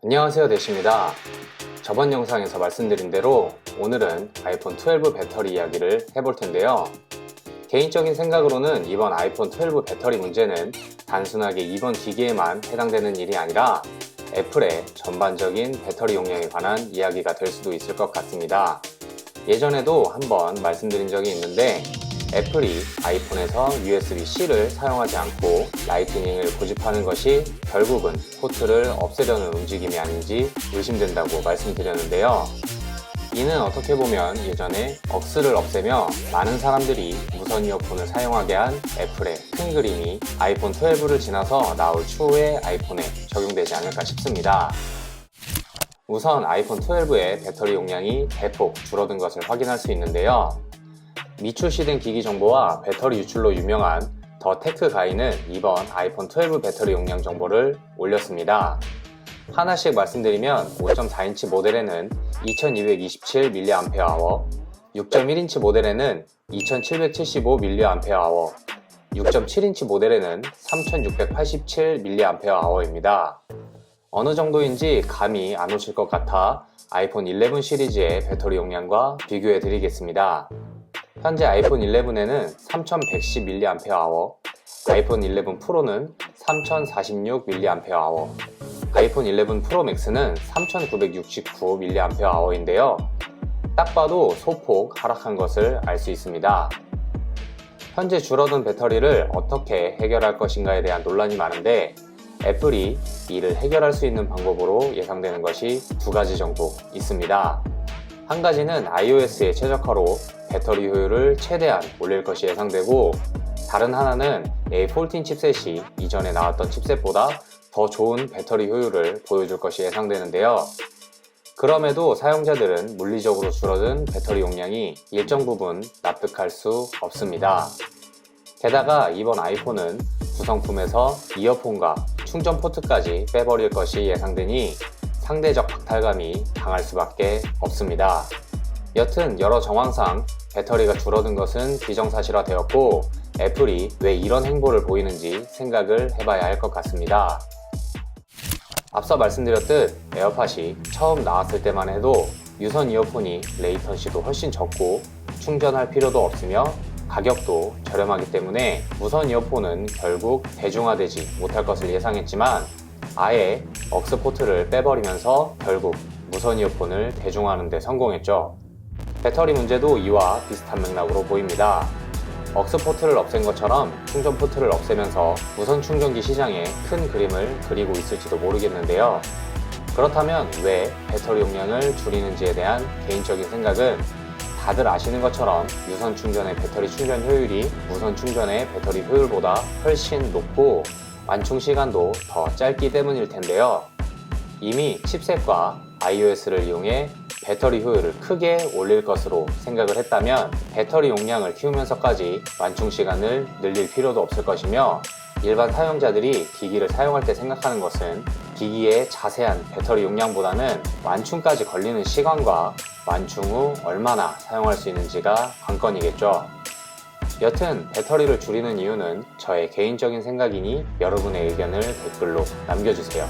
안녕하세요, 대시입니다. 저번 영상에서 말씀드린 대로 오늘은 아이폰 12 배터리 이야기를 해볼 텐데요. 개인적인 생각으로는 이번 아이폰 12 배터리 문제는 단순하게 이번 기기에만 해당되는 일이 아니라 애플의 전반적인 배터리 용량에 관한 이야기가 될 수도 있을 것 같습니다. 예전에도 한번 말씀드린 적이 있는데 애플이 아이폰에서 USB-C를 사용하지 않고 라이트닝을 고집하는 것이 결국은 포트를 없애려는 움직임이 아닌지 의심된다고 말씀드렸는데요. 이는 어떻게 보면 예전에 억스를 없애며 많은 사람들이 무선 이어폰을 사용하게 한 애플의 큰 그림이 아이폰 12를 지나서 나올 추후의 아이폰에 적용되지 않을까 싶습니다. 우선 아이폰 12의 배터리 용량이 대폭 줄어든 것을 확인할 수 있는데요. 미출시된 기기 정보와 배터리 유출로 유명한 더 테크 가이는 이번 아이폰 12 배터리 용량 정보를 올렸습니다. 하나씩 말씀드리면 5.4인치 모델에는 2227mAh, 6.1인치 모델에는 2775mAh, 6.7인치 모델에는 3687mAh입니다. 어느 정도인지 감이 안 오실 것 같아 아이폰 11 시리즈의 배터리 용량과 비교해 드리겠습니다. 현재 아이폰 11에는 3110mAh, 아이폰 11 프로는 3046mAh, 아이폰 11 프로 맥스는 3969mAh인데요. 딱 봐도 소폭 하락한 것을 알 수 있습니다. 현재 줄어든 배터리를 어떻게 해결할 것인가에 대한 논란이 많은데 애플이 이를 해결할 수 있는 방법으로 예상되는 것이 두 가지 정도 있습니다. 한 가지는 iOS의 최적화로 배터리 효율을 최대한 올릴 것이 예상되고, 다른 하나는 A14 칩셋이 이전에 나왔던 칩셋보다 더 좋은 배터리 효율을 보여줄 것이 예상되는데요. 그럼에도 사용자들은 물리적으로 줄어든 배터리 용량이 일정 부분 납득할 수 없습니다. 게다가 이번 아이폰은 구성품에서 이어폰과 충전 포트까지 빼버릴 것이 예상되니 상대적 박탈감이 강할 수밖에 없습니다. 여튼 여러 정황상 배터리가 줄어든 것은 기정사실화되었고 애플이 왜 이런 행보를 보이는지 생각을 해봐야 할 것 같습니다. 앞서 말씀드렸듯 에어팟이 처음 나왔을 때만 해도 유선 이어폰이 레이턴시도 훨씬 적고 충전할 필요도 없으며 가격도 저렴하기 때문에 무선 이어폰은 결국 대중화되지 못할 것을 예상했지만 아예 억스 포트를 빼버리면서 결국 무선 이어폰을 대중화하는 데 성공했죠. 배터리 문제도 이와 비슷한 맥락으로 보입니다. 억스 포트를 없앤 것처럼 충전 포트를 없애면서 무선 충전기 시장에 큰 그림을 그리고 있을지도 모르겠는데요. 그렇다면 왜 배터리 용량을 줄이는지에 대한 개인적인 생각은 다들 아시는 것처럼 유선 충전의 배터리 충전 효율이 무선 충전의 배터리 효율보다 훨씬 높고 완충 시간도 더 짧기 때문일 텐데요. 이미 칩셋과 iOS를 이용해 배터리 효율을 크게 올릴 것으로 생각을 했다면 배터리 용량을 키우면서까지 완충 시간을 늘릴 필요도 없을 것이며, 일반 사용자들이 기기를 사용할 때 생각하는 것은 기기의 자세한 배터리 용량보다는 완충까지 걸리는 시간과 완충 후 얼마나 사용할 수 있는지가 관건이겠죠. 여튼 배터리를 줄이는 이유는 저의 개인적인 생각이니 여러분의 의견을 댓글로 남겨주세요.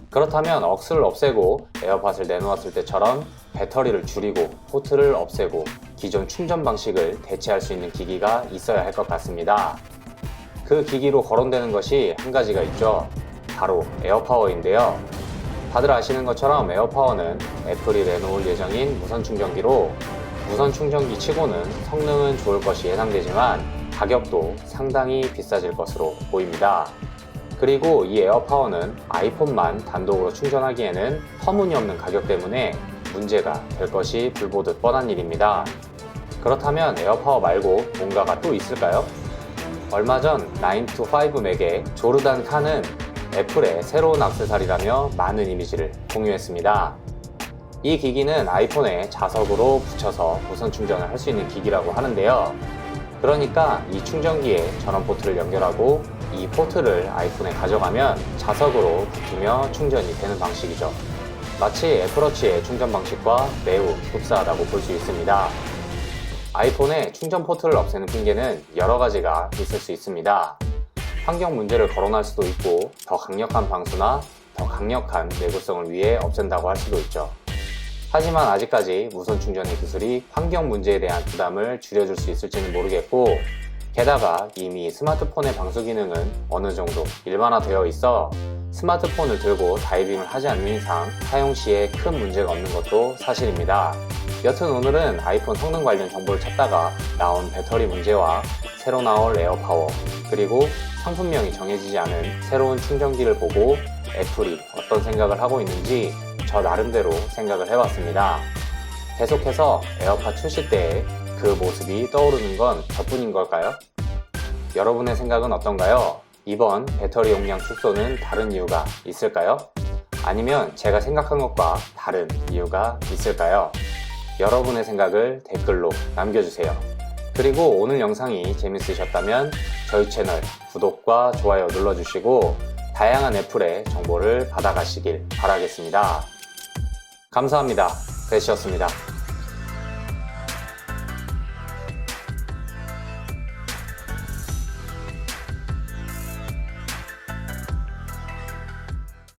그렇다면 억스를 없애고 에어팟을 내놓았을 때처럼 배터리를 줄이고 포트를 없애고 기존 충전 방식을 대체할 수 있는 기기가 있어야 할 것 같습니다. 그 기기로 거론되는 것이 한 가지가 있죠. 바로 에어파워인데요. 다들 아시는 것처럼 에어파워는 애플이 내놓을 예정인 무선 충전기로 무선 충전기 치고는 성능은 좋을 것이 예상되지만 가격도 상당히 비싸질 것으로 보입니다. 그리고 이 에어파워는 아이폰만 단독으로 충전하기에는 터무니없는 가격 때문에 문제가 될 것이 불보듯 뻔한 일입니다. 그렇다면 에어파워 말고 뭔가가 또 있을까요? 얼마 전 9to5 맥의 조르단 칸은 애플의 새로운 액세서리라며 많은 이미지를 공유했습니다. 이 기기는 아이폰에 자석으로 붙여서 무선 충전을 할 수 있는 기기라고 하는데요. 그러니까 이 충전기에 전원 포트를 연결하고 이 포트를 아이폰에 가져가면 자석으로 붙이며 충전이 되는 방식이죠. 마치 애플워치의 충전 방식과 매우 흡사하다고 볼 수 있습니다. 아이폰의 충전 포트를 없애는 핑계는 여러 가지가 있을 수 있습니다. 환경 문제를 거론할 수도 있고 더 강력한 방수나 더 강력한 내구성을 위해 없앤다고 할 수도 있죠. 하지만 아직까지 무선 충전의 기술이 환경 문제에 대한 부담을 줄여줄 수 있을지는 모르겠고, 게다가 이미 스마트폰의 방수 기능은 어느 정도 일반화되어 있어 스마트폰을 들고 다이빙을 하지 않는 이상 사용 시에 큰 문제가 없는 것도 사실입니다. 여튼 오늘은 아이폰 성능 관련 정보를 찾다가 나온 배터리 문제와 새로 나올 에어파워, 그리고 상품명이 정해지지 않은 새로운 충전기를 보고 애플이 어떤 생각을 하고 있는지 저 나름대로 생각을 해봤습니다. 계속해서 에어팟 출시 때의 그 모습이 떠오르는 건 저뿐인 걸까요? 여러분의 생각은 어떤가요? 이번 배터리 용량 축소는 다른 이유가 있을까요? 아니면 제가 생각한 것과 다른 이유가 있을까요? 여러분의 생각을 댓글로 남겨주세요. 그리고 오늘 영상이 재밌으셨다면 저희 채널 구독과 좋아요 눌러주시고 다양한 애플의 정보를 받아가시길 바라겠습니다. 감사합니다. 배시였습니다.